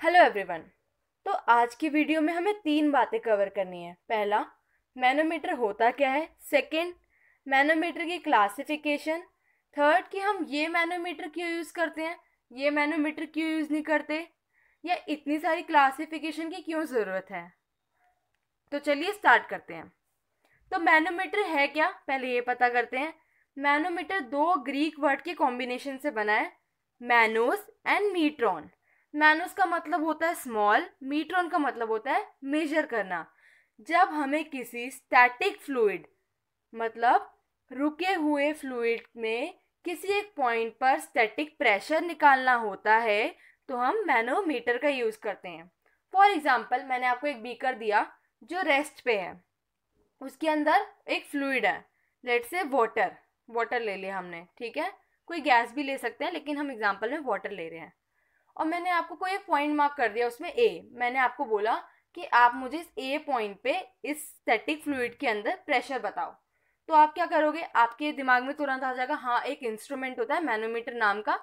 Hello everyone. तो आज की वीडियो में हमें तीन बातें कवर करनी है। पहला, मैनोमीटर होता क्या है। सेकंड, मैनोमीटर की क्लासिफिकेशन। थर्ड, कि हम ये मैनोमीटर क्यों यूज़ करते हैं, ये मैनोमीटर क्यों यूज़ नहीं करते, या इतनी सारी क्लासिफिकेशन की क्यों ज़रूरत है। तो चलिए स्टार्ट करते हैं। तो मैनोमीटर है क्या, पहले ये पता करते हैं। मैनोमीटर दो ग्रीक वर्ड के कॉम्बिनेशन से बना है, मैनोस एंड मीट्रॉन। मैनोस का मतलब होता है स्मॉल, मीट्रॉन का मतलब होता है मेजर करना। जब हमें किसी स्टैटिक फ्लूइड मतलब रुके हुए फ्लूइड में किसी एक पॉइंट पर स्टैटिक प्रेशर निकालना होता है तो हम मैनोमीटर का यूज़ करते हैं। फॉर एग्जाम्पल, मैंने आपको एक बीकर दिया जो रेस्ट पे है, उसके अंदर एक फ्लूइड है, लेट से वाटर। वाटर ले लिया हमने, ठीक है। कोई गैस भी ले सकते हैं लेकिन हम एग्जांपल में वाटर ले रहे हैं। और मैंने आपको कोई एक पॉइंट मार्क कर दिया उसमें ए। मैंने आपको बोला कि आप मुझे इस ए पॉइंट पे इस स्टैटिक फ्लूइड के अंदर प्रेशर बताओ। तो आप क्या करोगे, आपके दिमाग में तुरंत आ जाएगा, हाँ एक इंस्ट्रूमेंट होता है मैनोमीटर नाम का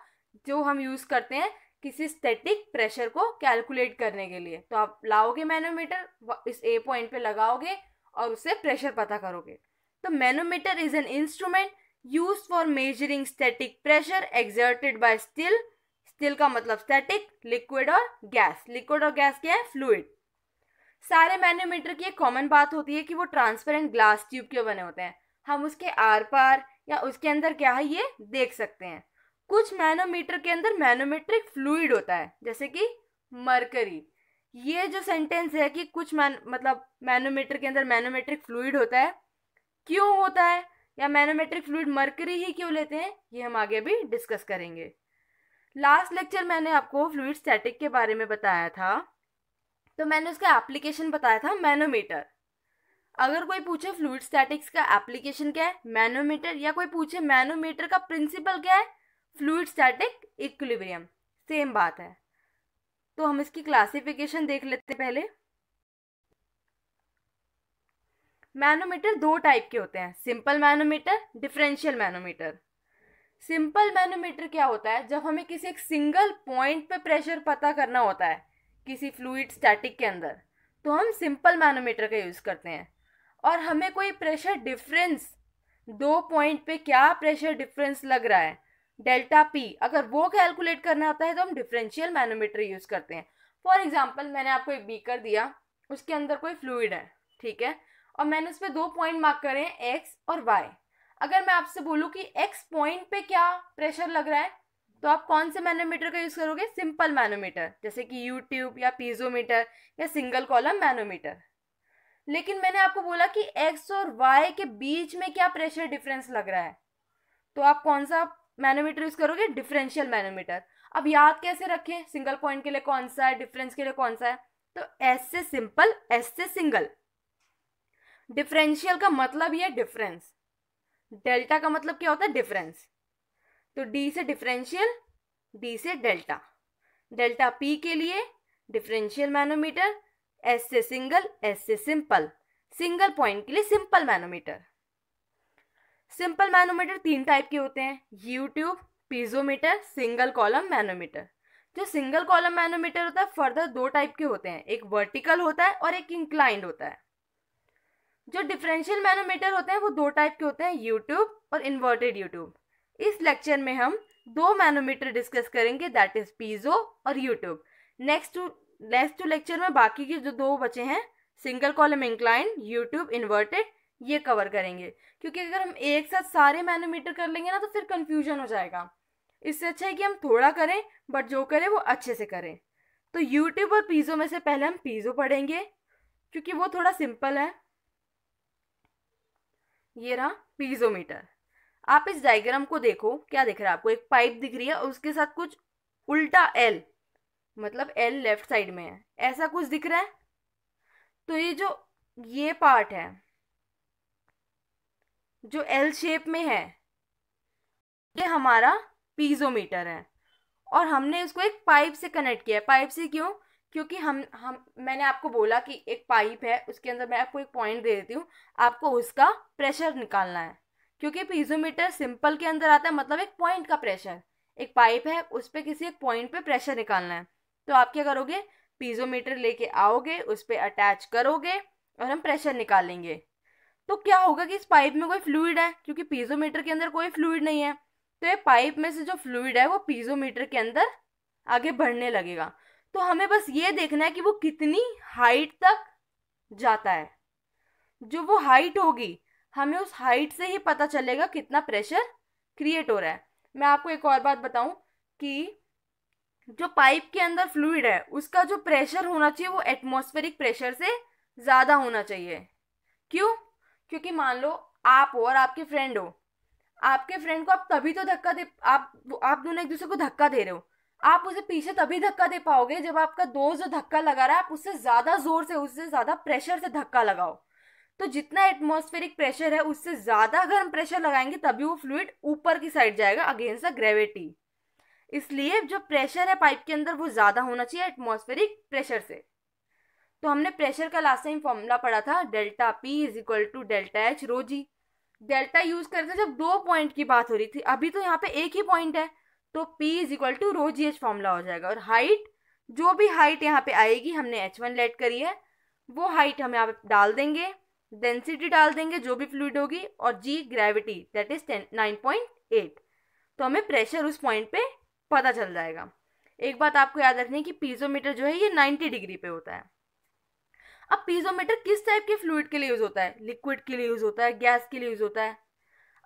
जो हम यूज़ करते हैं किसी स्टैटिक प्रेशर को कैलकुलेट करने के लिए। तो आप लाओगे मैनोमीटर, इस ए पॉइंट पे लगाओगे और उससे प्रेशर पता करोगे। तो manometer is an instrument used for measuring static pressure exerted by still. Still का मतलब स्टैटिक, लिक्विड और गैस। लिक्विड और गैस क्या है, फ्लूइड। सारे मैनोमीटर की एक कॉमन बात होती है कि वो ट्रांसपेरेंट ग्लास ट्यूब के बने होते हैं। हम उसके आर पार या उसके अंदर क्या है ये देख सकते हैं। कुछ मैनोमीटर के अंदर मैनोमेट्रिक फ्लूइड होता है, जैसे कि मरकरी। ये जो सेंटेंस है कि कुछ मतलब मैनोमीटर के अंदर मैनोमेट्रिक फ्लूइड होता है, क्यों होता है, या मैनोमेट्रिक फ्लूइड मरकरी ही क्यों लेते हैं, ये हम आगे भी डिस्कस करेंगे। लास्ट लेक्चर मैंने आपको फ्लूइड स्टैटिक के बारे में बताया था, तो मैंने उसका एप्लीकेशन बताया था मैनोमीटर। अगर कोई पूछे फ्लूइड स्टैटिक्स का एप्लीकेशन क्या है, मैनोमीटर, या कोई पूछे मैनोमीटर का प्रिंसिपल क्या है, फ्लूइड स्टैटिक इक्विलिब्रियम, सेम बात है। तो हम इसकी क्लासिफिकेशन देख लेते हैं पहले। मैनोमीटर दो टाइप के होते हैं, simple manometer, differential manometer. Simple manometer क्या होता है, जब हमें किसी एक सिंगल पॉइंट पे प्रेशर पता करना होता है किसी फ्लूइड स्टैटिक के अंदर, तो हम सिंपल मैनोमीटर का यूज करते हैं। और हमें कोई प्रेशर डिफरेंस, दो पॉइंट पे क्या प्रेशर डिफरेंस लग रहा है, डेल्टा पी, अगर वो कैलकुलेट करना होता है तो हम डिफरेंशियल मैनोमीटर यूज करते हैं। फॉर एग्जाम्पल, मैंने आपको एक बीकर दिया, उसके अंदर कोई फ्लूइड है, ठीक है, और मैंने उस पर दो पॉइंट मार्क करे हैं, एक्स और वाई। अगर मैं आपसे बोलूं कि एक्स पॉइंट पे क्या प्रेशर लग रहा है, तो आप कौन से मैनोमीटर का यूज करोगे, सिंपल मैनोमीटर, जैसे कि यू ट्यूब या पीजोमीटर या सिंगल कॉलम मैनोमीटर। लेकिन मैंने आपको बोला कि एक्स और वाई के बीच में क्या प्रेशर डिफरेंस लग रहा है, तो आप कौन सा मैनोमीटर यूज करोगे, डिफरेंशियल मैनोमीटर। अब याद कैसे रखें, सिंगल पॉइंट के लिए कौन सा है, डिफरेंस के लिए कौन सा है, तो एस से सिंपल, एस से सिंगल। डिफरेंशियल का मतलब ये डिफरेंस, डेल्टा का मतलब क्या होता है, डिफरेंस। तो डी से डिफरेंशियल, डी से डेल्टा। डेल्टा पी के लिए डिफरेंशियल मैनोमीटर, एस से सिंगल, एस से सिंपल। सिंगल पॉइंट के लिए सिंपल मैनोमीटर। सिंपल मैनोमीटर तीन टाइप के होते हैं, you tube, piezometer, single column manometer. जो सिंगल कॉलम मैनोमीटर होता है फर्दर दो टाइप के होते हैं, एक वर्टिकल होता है और एक इंक्लाइंड होता है। जो डिफरेंशियल मैनोमीटर होते हैं वो दो टाइप के होते हैं, यूट्यूब और इन्वर्टेड यूट्यूब। इस लेक्चर में हम दो मैनोमीटर डिस्कस करेंगे, दैट इज पीजो और यूट्यूब। नेक्स्ट टू लेक्चर में बाकी के जो दो बचे हैं, single column incline, YouTube inverted, ये कवर करेंगे। क्योंकि अगर हम एक साथ सारे मैनोमीटर कर लेंगे ना तो फिर कंफ्यूजन हो जाएगा। इससे अच्छा है कि हम थोड़ा करें, बट जो करें वो अच्छे से करें। तो यूट्यूब और पीजो में से पहले हम पीजो पढ़ेंगे क्योंकि वो थोड़ा सिंपल है। ये रहा पीजोमीटर। आप इस डायग्राम को देखो, क्या दिख रहा है आपको, एक पाइप दिख रही है और उसके साथ कुछ उल्टा एल, मतलब एल लेफ्ट साइड में है, ऐसा कुछ दिख रहा है। तो ये जो ये पार्ट है जो एल शेप में है, ये हमारा पीजोमीटर है। और हमने इसको एक पाइप से कनेक्ट किया है। पाइप से क्यों, क्योंकि हम मैंने आपको बोला कि एक पाइप है, उसके अंदर मैं आपको एक पॉइंट दे देती हूँ, आपको उसका प्रेशर निकालना है। क्योंकि पीजोमीटर सिंपल के अंदर आता है, मतलब एक पॉइंट का प्रेशर। एक पाइप है, उस पर किसी एक पॉइंट पे प्रेशर निकालना है। तो आप क्या करोगे, पीजोमीटर लेके आओगे, उस पर अटैच करोगे और हम प्रेशर निकालेंगे। तो क्या होगा कि इस पाइप में कोई फ्लूइड है, क्योंकि पीजोमीटर के अंदर कोई फ्लूइड नहीं है, तो ये पाइप में से जो फ्लूइड है वो पीजोमीटर के अंदर आगे बढ़ने लगेगा। तो हमें बस ये देखना है कि वो कितनी हाइट तक जाता है। जो वो हाइट होगी, हमें उस हाइट से ही पता चलेगा कितना प्रेशर क्रिएट हो रहा है। मैं आपको एक और बात बताऊं कि जो पाइप के अंदर फ्लूइड है उसका जो प्रेशर होना चाहिए वो एटमॉस्फेरिक प्रेशर से ज़्यादा होना चाहिए। क्यों? क्योंकि मान लो आप हो और आपके फ्रेंड हो, आपके फ्रेंड को आप तभी तो धक्का दे, आप दोनों एक दूसरे को धक्का दे रहे हो, आप उसे पीछे तभी धक्का दे पाओगे जब आपका दोस्त जो धक्का लगा रहा है आप उससे ज्यादा जोर से, उससे ज्यादा प्रेशर से धक्का लगाओ। तो जितना एटमॉस्फेरिक प्रेशर है उससे ज्यादा अगर हम प्रेशर लगाएंगे तभी वो फ्लूइड ऊपर की साइड जाएगा अगेंस्ट द ग्रेविटी। इसलिए जो प्रेशर है पाइप के अंदर वो ज्यादा होना चाहिए एटमॉस्फेरिक प्रेशर से। तो हमने प्रेशर का लास्ट टाइम फॉर्मूला पढ़ा था, delta P is equal to delta H rho G. Delta use करते जब 2 पॉइंट की बात हो रही थी, अभी तो यहाँ पे एक ही पॉइंट है, तो P is equal to rho G H formula हो जाएगा। और हाइट, जो भी हाइट यहाँ पे आएगी, हमने H1 लेट करी है, वो हाइट हम यहाँ पे डाल देंगे, डेंसिटी डाल देंगे जो भी फ्लूइड होगी, और G ग्रेविटी दैट इज 9.8। तो हमें प्रेशर उस पॉइंट पे पता चल जाएगा। एक बात आपको याद रखनी है कि पीजोमीटर जो है ये 90 डिग्री पे होता है। अब पीजोमीटर किस टाइप के फ्लूइड के लिए यूज होता है? लिक्विड के लिए यूज होता है, गैस के लिए यूज होता है?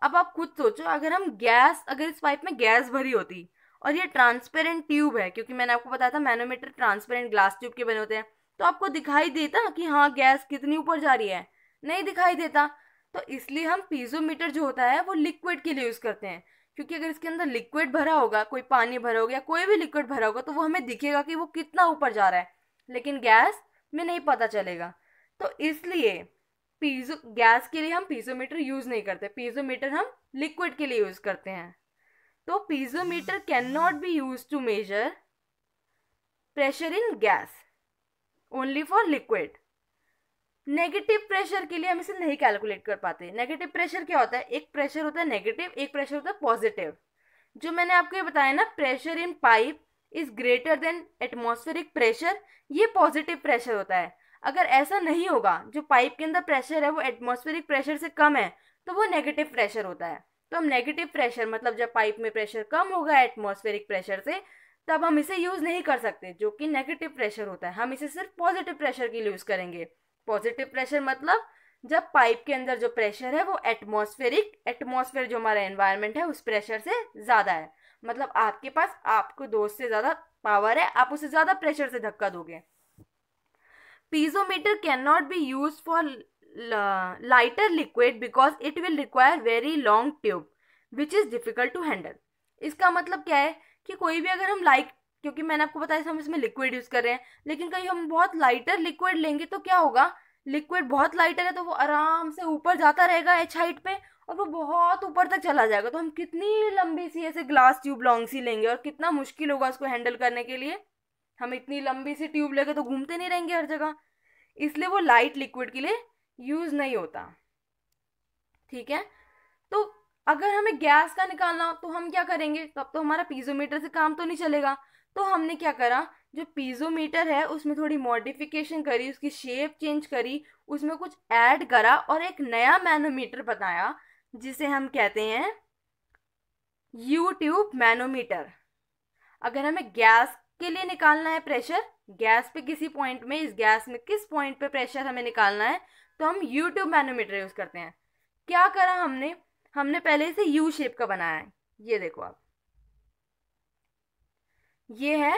अब आप खुद सोचो, अगर इस पाइप में गैस भरी होती और ये ट्रांसपेरेंट ट्यूब है, क्योंकि मैंने आपको बताया था मैनोमीटर ट्रांसपेरेंट ग्लास ट्यूब के बने होते हैं, तो आपको दिखाई देता कि हाँ गैस कितनी ऊपर जा रही है? नहीं दिखाई देता। तो इसलिए हम पीजोमीटर जो होता है वो लिक्विड के लिए यूज करते हैं, क्योंकि अगर इसके अंदर लिक्विड भरा होगा, कोई पानी भरा होगा या कोई भी लिक्विड भरा होगा, तो वो हमें दिखेगा कि वो कितना ऊपर जा रहा है, लेकिन गैस में नहीं पता चलेगा। तो इसलिए पीजो गैस के लिए हम पीजोमीटर यूज नहीं करते, पीजोमीटर हम लिक्विड के लिए यूज करते हैं। तो piezometer can not be use to measure pressure in gas, only for liquid. Negative pressure के लिए हम इसे नहीं कैलकुलेट कर पाते। नेगेटिव प्रेशर क्या होता है? एक प्रेशर होता है नेगेटिव, एक प्रेशर होता है पॉजिटिव। जो मैंने आपको ये बताया ना, pressure in pipe is greater than atmospheric pressure, ये पॉजिटिव प्रेशर होता है। अगर ऐसा नहीं होगा, जो पाइप के अंदर प्रेशर है वो एटमॉस्फेरिक प्रेशर से कम है, तो वो नेगेटिव प्रेशर होता है। तो हम नेगेटिव प्रेशर मतलब जब पाइप में प्रेशर कम होगा एटमॉस्फेरिक प्रेशर से, तब हम इसे यूज नहीं कर सकते, जो कि नेगेटिव प्रेशर होता है। हम इसे सिर्फ पॉजिटिव प्रेशर के लिए यूज करेंगे। पॉजिटिव प्रेशर मतलब जब पाइप के अंदर जो प्रेशर है वो एटमॉस्फेयर जो हमारा एनवायरनमेंट है उस प्रेशर से ज्यादा है। मतलब आपके पास आपको दोस्त से ज्यादा पावर है, आप उसे ज्यादा प्रेशर से धक्का दोगे। Piezometer can not be use for lighter liquid because it will require very long tube which is difficult to handle. इसका मतलब क्या है कि कोई भी अगर हम क्योंकि मैंने आपको बताया हम इसमें लिक्विड यूज कर रहे हैं, लेकिन कहीं हम बहुत लाइटर लिक्विड लेंगे तो क्या होगा? लिक्विड बहुत लाइटर है तो वो आराम से ऊपर जाता रहेगा एच हाइट पे, और वो बहुत ऊपर तक चला जाएगा। तो हम कितनी लंबी सी ऐसे ग्लास ट्यूब लॉन्ग सी लेंगे और कितना मुश्किल होगा उसको हैंडल करने के लिए। हम इतनी लंबी सी ट्यूब लेके तो घूमते नहीं रहेंगे हर जगह, इसलिए वो लाइट लिक्विड के लिए यूज नहीं होता। ठीक है, तो अगर हमें गैस का निकालना हो तो हम क्या करेंगे? तब तो हमारा पीजोमीटर से काम तो नहीं चलेगा। तो हमने क्या करा, जो पीजोमीटर है उसमें थोड़ी मॉडिफिकेशन करी, उसकी शेप चेंज करी, उसमें कुछ ऐड करा और एक नया मैनोमीटर बनाया जिसे हम कहते हैं यू ट्यूब मैनोमीटर। अगर हमें गैस के लिए निकालना है प्रेशर, गैस पे किसी पॉइंट में, इस गैस में किस पॉइंट पे प्रेशर हमें निकालना है, तो हम यू ट्यूब मैनोमीटर यूज करते हैं। क्या करा हमने पहले इसे यू शेप का बनाया है। ये देखो आप, ये है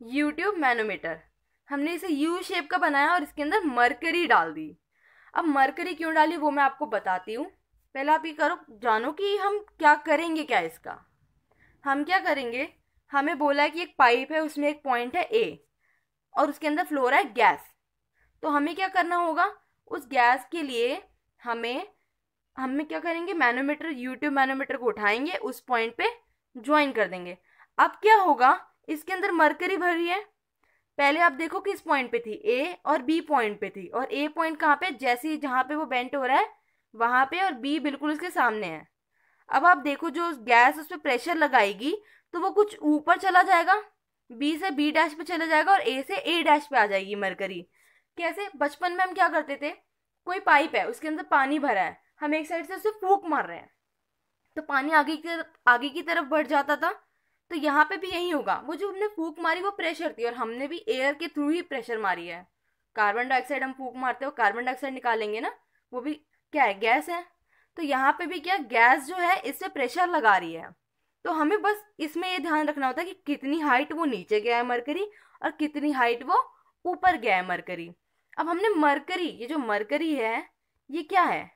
यू ट्यूब मैनोमीटर। हमने इसे यू शेप का बनाया और इसके अंदर मरकरी डाल दी। अब मरकरी क्यों डाली वो मैं आपको बताती हूँ। पहले आप ये करो, जानो कि हम क्या करेंगे। क्या इसका हम क्या करेंगे, हमें बोला है कि एक पाइप है, उसमें एक पॉइंट है ए और उसके अंदर फ्लो रहा है गैस। तो हमें क्या करना होगा, उस गैस के लिए हमें क्या करेंगे, मैनोमीटर यूट्यूब मैनोमीटर को उठाएंगे, उस पॉइंट पे ज्वाइन कर देंगे। अब क्या होगा, इसके अंदर मरकरी भरी है। पहले आप देखो कि इस पॉइंट पे थी, ए और बी पॉइंट पे थी, और ए पॉइंट कहाँ पे, जैसे जहाँ पे वो बेंट हो रहा है वहां पे, और बी बिल्कुल उसके सामने है। अब आप देखो जो गैस उस पर प्रेशर लगाएगी तो वो कुछ ऊपर चला जाएगा, बी से बी डैश पे चला जाएगा और ए से ए डैश पे आ जाएगी मरकरी। कैसे? बचपन में हम क्या करते थे, कोई पाइप है उसके अंदर पानी भरा है, हम एक साइड से उसे फूंक मार रहे हैं तो पानी आगे की तरफ बढ़ जाता था। तो यहाँ पे भी यही होगा, वो जो हमने फूंक मारी वो प्रेशर थी और हमने भी एयर के थ्रू ही प्रेशर मारी है। कार्बन डाइऑक्साइड हम फूंक मारते हो, कार्बन डाइऑक्साइड निकालेंगे ना, वो भी क्या है, गैस है। तो यहाँ पे भी क्या, गैस जो है इससे प्रेशर लगा रही है। तो हमें बस इसमें ये ध्यान रखना होता है कि कितनी हाइट वो नीचे गया है मरकरी और कितनी हाइट वो ऊपर गया है मरकरी। अब हमने मरकरी, ये जो मरकरी है ये क्या है,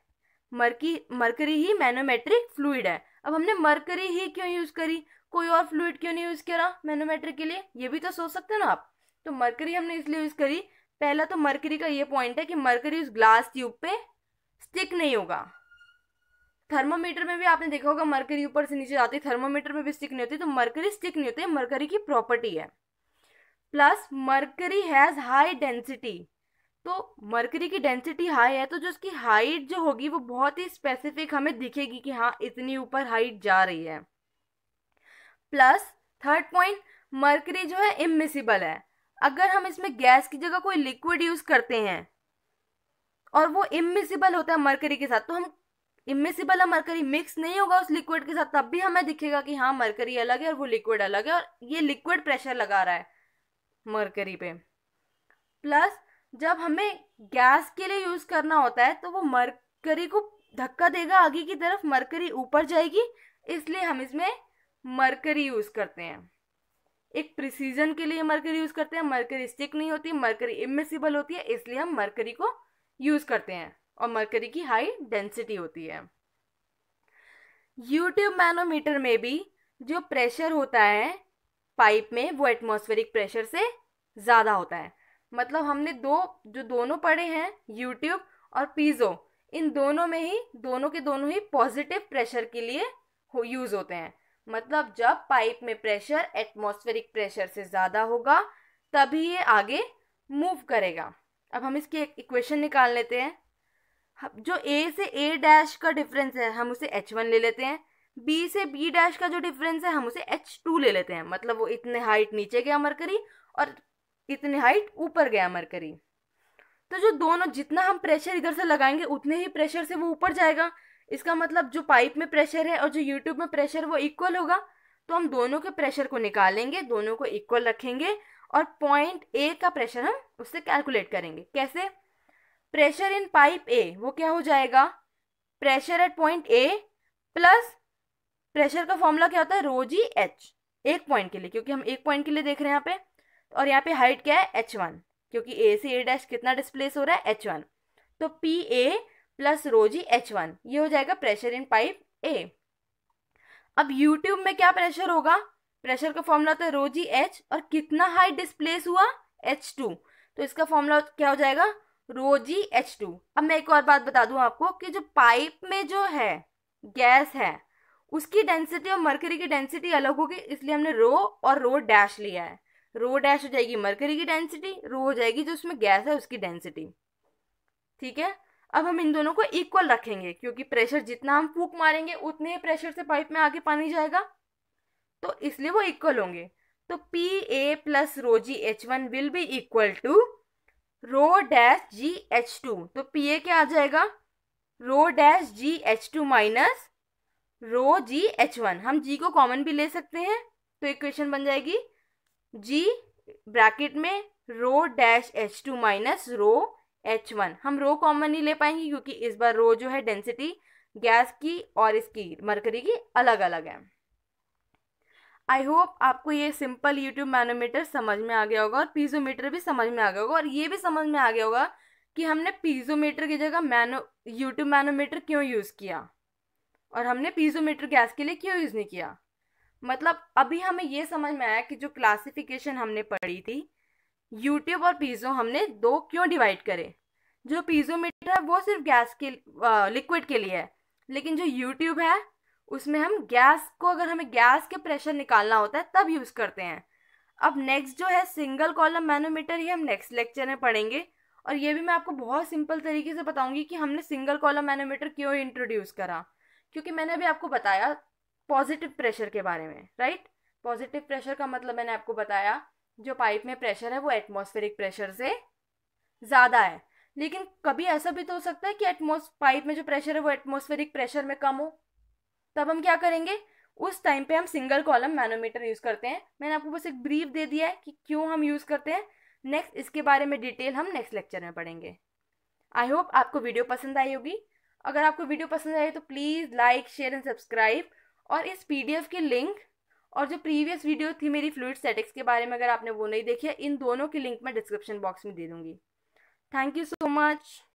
मरकरी ही मैनोमेट्रिक फ्लूइड है। अब हमने मरकरी ही क्यों यूज करी, कोई और फ्लूइड क्यों नहीं यूज करा मैनोमेट्रिक के लिए, ये भी तो सोच सकते हैं ना आप। तो मरकरी हमने इसलिए यूज करी, पहला तो मरकरी का ये पॉइंट है कि मरकरी उस ग्लास ट्यूब पे स्टिक नहीं होगा। थर्मोमीटर में भी आपने देखा होगा मरकरी ऊपर से नीचे जाती है, थर्मोमीटर में भी स्टिक नहीं होती, तो मरकरी स्टिक नहीं होती, मरकरी की प्रॉपर्टी है। Plus mercury has high density, तो मरकरी की डेंसिटी हाई है तो जो उसकी हाइट जो होगी वो बहुत ही स्पेसिफिक हमें दिखेगी कि हाँ इतनी ऊपर हाइट जा रही है। प्लस थर्ड पॉइंट, मरकरी जो है इमिसिबल है। अगर हम इसमें गैस की जगह कोई लिक्विड यूज करते हैं और वो इमिसिबल होता है मरकरी के साथ, तो हम इमिसिबल है मरकरी मिक्स नहीं होगा उस लिक्विड के साथ, तब भी हमें दिखेगा कि हाँ मरकरी अलग है और वो लिक्विड अलग है और ये लिक्विड प्रेशर लगा रहा है मरकरी पे। प्लस जब हमें गैस के लिए यूज करना होता है तो वो मरकरी को धक्का देगा आगे की तरफ, मरकरी ऊपर जाएगी, इसलिए हम इसमें मरकरी यूज करते हैं। एक प्रिसीजन के लिए मरकरी यूज करते हैं, मरकरी स्टिक नहीं होती, मरकरी इमिसिबल होती है, इसलिए हम मरकरी को यूज करते हैं और मरकरी की हाई डेंसिटी होती है। यूट्यूब मैनोमीटर में भी जो प्रेशर होता है पाइप में वो एटमॉस्फेरिक प्रेशर से ज्यादा होता है। मतलब हमने दोनों पढ़े हैं, यूट्यूब और पीजो, इन दोनों के दोनों ही पॉजिटिव प्रेशर के लिए यूज होते हैं। मतलब जब पाइप में प्रेशर एटमॉस्फेरिक प्रेशर से ज्यादा होगा तभी ये आगे मूव करेगा। अब हम इसकी एक इक्वेशन निकाल लेते हैं। जो ए से ए डैश का डिफरेंस है हम उसे H1 ले लेते हैं, बी से बी डैश का जो डिफरेंस है हम उसे H2 ले लेते हैं। मतलब वो इतने हाइट नीचे गया मरकरी और इतने हाइट ऊपर गया मरकरी। तो जो दोनों, जितना हम प्रेशर इधर से लगाएंगे उतने ही प्रेशर से वो ऊपर जाएगा। इसका मतलब जो पाइप में प्रेशर है और जो यूट्यूब में प्रेशर वो इक्वल होगा। तो हम दोनों के प्रेशर को निकालेंगे, दोनों को इक्वल रखेंगे और पॉइंट ए का प्रेशर हम उससे कैलकुलेट करेंगे। कैसे? प्रेशर इन पाइप ए वो क्या हो जाएगा, pressure at point A plus pressure का फॉर्मूला क्या होता है, रो जी एच, एक पॉइंट के लिए, क्योंकि हम एक पॉइंट के लिए देख रहे हैं यहाँ पे। और यहाँ पे हाइट क्या है, H1, क्योंकि ए से ए डैश कितना डिस्प्लेस हो रहा है, H1। तो P A plus rho G H1 ये हो जाएगा प्रेशर इन पाइप ए। अब यूट्यूब में क्या प्रेशर होगा, प्रेशर का फॉर्मूला होता है रो जी एच और कितना हाइट डिस्प्लेस हुआ, H2। तो इसका फॉर्मूला क्या हो जाएगा, रो जी H2। अब मैं एक और बात बता दूं आपको कि जो पाइप में जो है गैस है उसकी डेंसिटी और मरकरी की डेंसिटी अलग होगी, इसलिए हमने रो और रो डैश लिया है। रो डैश हो जाएगी मरकरी की डेंसिटी, रो हो जाएगी जो उसमें गैस है उसकी डेंसिटी। ठीक है, अब हम इन दोनों को इक्वल रखेंगे क्योंकि प्रेशर जितना हम फूंक मारेंगे उतने ही प्रेशर से पाइप में आगे पानी जाएगा, तो इसलिए वो इक्वल होंगे। तो P A plus rho G H1 will be equal to rho dash G H2। तो पी ए क्या आ जाएगा, रो dash G H2 minus rho G H1। हम जी को कॉमन भी ले सकते हैं तो इक्वेशन बन जाएगी जी ब्रैकेट में rho dash H2 minus rho H1। हम रो कॉमन नहीं ले पाएंगे क्योंकि इस बार रो जो है डेंसिटी गैस की और इसकी मरकरी की अलग अलग है। आई होप आपको ये सिंपल यूट्यूब मैनोमीटर समझ में आ गया होगा और पीजोमीटर भी समझ में आ गया होगा और ये भी समझ में आ गया होगा कि हमने पीजोमीटर की जगह यूट्यूब मैनोमीटर क्यों यूज़ किया और हमने पीजोमीटर गैस के लिए क्यों यूज़ नहीं किया। मतलब अभी हमें ये समझ में आया कि जो क्लासिफिकेशन हमने पढ़ी थी यूट्यूब और पीजो हमने दो क्यों डिवाइड करे। जो पीजोमीटर है वो सिर्फ गैस के लिक्विड के लिए है, लेकिन जो यूट्यूब है उसमें हम गैस को, अगर हमें गैस के प्रेशर निकालना होता है तब यूज करते हैं। अब नेक्स्ट जो है सिंगल कॉलम मैनोमीटर, ये हम नेक्स्ट लेक्चर में पढ़ेंगे और ये भी मैं आपको बहुत सिंपल तरीके से बताऊंगी कि हमने सिंगल कॉलम मैनोमीटर क्यों इंट्रोड्यूस करा। क्योंकि मैंने अभी आपको बताया पॉजिटिव प्रेशर के बारे में, राइट। पॉजिटिव प्रेशर का मतलब मैंने आपको बताया, जो पाइप में प्रेशर है वो एटमॉस्फेरिक प्रेशर से ज़्यादा है। लेकिन कभी ऐसा भी तो हो सकता है कि पाइप में जो प्रेशर है वो एटमॉस्फेरिक प्रेशर में कम हो, तब हम क्या करेंगे, उस टाइम पे हम सिंगल कॉलम मैनोमीटर यूज़ करते हैं। मैंने आपको बस एक ब्रीफ दे दिया है कि क्यों हम यूज़ करते हैं। नेक्स्ट इसके बारे में डिटेल हम नेक्स्ट लेक्चर में पढ़ेंगे। आई होप आपको वीडियो पसंद आई होगी। अगर आपको वीडियो पसंद आई तो please like share and subscribe, और इस पीडीएफ की लिंक और जो प्रीवियस वीडियो थी मेरी फ्लूइड स्टैटिक्स के बारे में, अगर आपने वो नहीं देखी है, इन दोनों की लिंक मैं डिस्क्रिप्शन बॉक्स में दे दूँगी। Thank you so much.